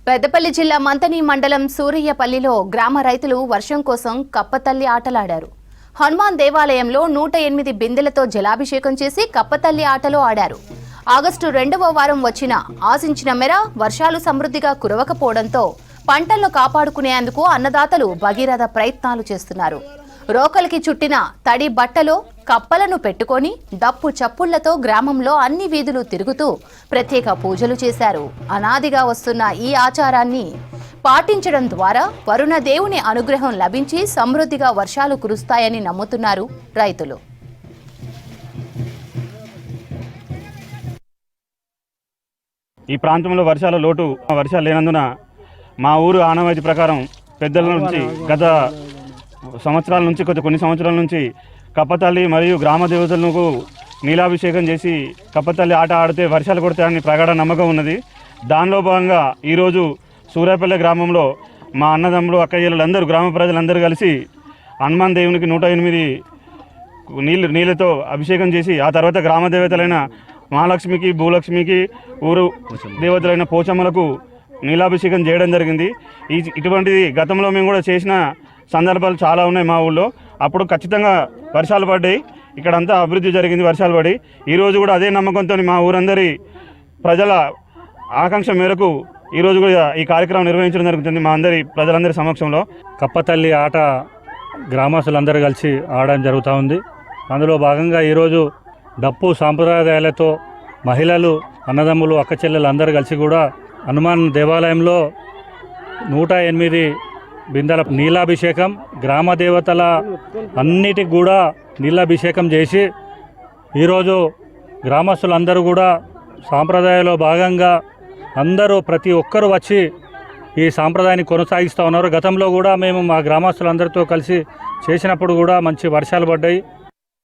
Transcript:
పెద్దపల్లి జిల్లా మంతని మండలం సూరయ్యపల్లిలో గ్రామ రైతులు వర్షం కోసం కప్పతల్లి ఆటలాడారు. హనుమాన్ దేవాలయంలో 108 బిందెలతో జలాభిషేకం చేసి కప్పతల్లి ఆటలు ఆడారు. ఆగస్టు 2వ వారం వచ్చిన ఆశించిన మేర వర్షాలు సమృద్ధిగా కురవకపోవడంతో పంటలను కాపాడుకునేందుకు అన్నదాతలు భగీరథ ప్రయత్నాలు చేస్తున్నారు. రోకలికి చుట్టిన తడి బట్టలో కప్పలను పెట్టుకొని డప్పు చప్పుళ్లతో గ్రామంలో అన్ని వీధులు తిరుగుతూ ప్రత్యేక పూజలు చేశారు. అనాదిగా వస్తున్న ఈ ఆచారాన్ని పాటించడం ద్వారా వరుణ దేవుని అనుగ్రహం లభించి సమృద్ధిగా వర్షాలు కురుస్తాయని నమ్ముతున్నారు రైతులు. ఈ ప్రాంతంలో వర్షాలు లేనందున మా ఊరు ఆనవాయితీ ప్రకారం పెద్దల నుంచి గత సంవత్సరాల నుంచి కొన్ని సంవత్సరాల నుంచి కప్పతల్లి మరియు గ్రామ దేవతలకు నీలాభిషేకం చేసి కప్పతల్లి ఆట ఆడితే వర్షాలు కొడతాయని ప్రగాఢ నమ్మకం ఉన్నది. దానిలో భాగంగా ఈరోజు సూర్యాపల్లి గ్రామంలో మా అన్నదమ్ములు అక్కయ్యలందరూ గ్రామ ప్రజలందరూ కలిసి హనుమాన్ దేవునికి 108 నీళ్ళతో అభిషేకం చేసి ఆ తర్వాత గ్రామ దేవతలైన మహాలక్ష్మికి భూలక్ష్మికి ఊరు దేవతలైన పోచమ్మలకు నీలాభిషేకం చేయడం జరిగింది. ఇటువంటిది గతంలో మేము కూడా చేసిన సందర్భాలు చాలా ఉన్నాయి మా ఊళ్ళో. అప్పుడు ఖచ్చితంగా వర్షాలు పడ్డాయి, ఇక్కడంతా అభివృద్ధి జరిగింది వర్షాలు పడి. ఈరోజు కూడా అదే నమ్మకంతో మా ఊరందరి ప్రజల ఆకాంక్ష మేరకు ఈరోజు కూడా ఈ కార్యక్రమం నిర్వహించడం జరుగుతుంది మా ప్రజలందరి సమక్షంలో. కప్పతల్లి ఆట గ్రామస్తులందరూ కలిసి ఆడడం జరుగుతూ ఉంది. అందులో భాగంగా ఈరోజు డప్పు సాంప్రదాయాలతో మహిళలు అన్నదమ్ములు అక్క చెల్లెలు అందరూ కలిసి కూడా హనుమాన్ దేవాలయంలో 108 బిందెల నీలాభిషేకం గ్రామ దేవతల అన్నిటికి కూడా నీలాభిషేకం చేసి ఈరోజు గ్రామస్తులందరూ కూడా సాంప్రదాయంలో భాగంగా అందరూ ప్రతి ఒక్కరూ వచ్చి ఈ సాంప్రదాయాన్ని కొనసాగిస్తూ ఉన్నారు. గతంలో కూడా మేము మా గ్రామస్తులందరితో కలిసి చేసినప్పుడు కూడా మంచి వర్షాలు పడ్డాయి.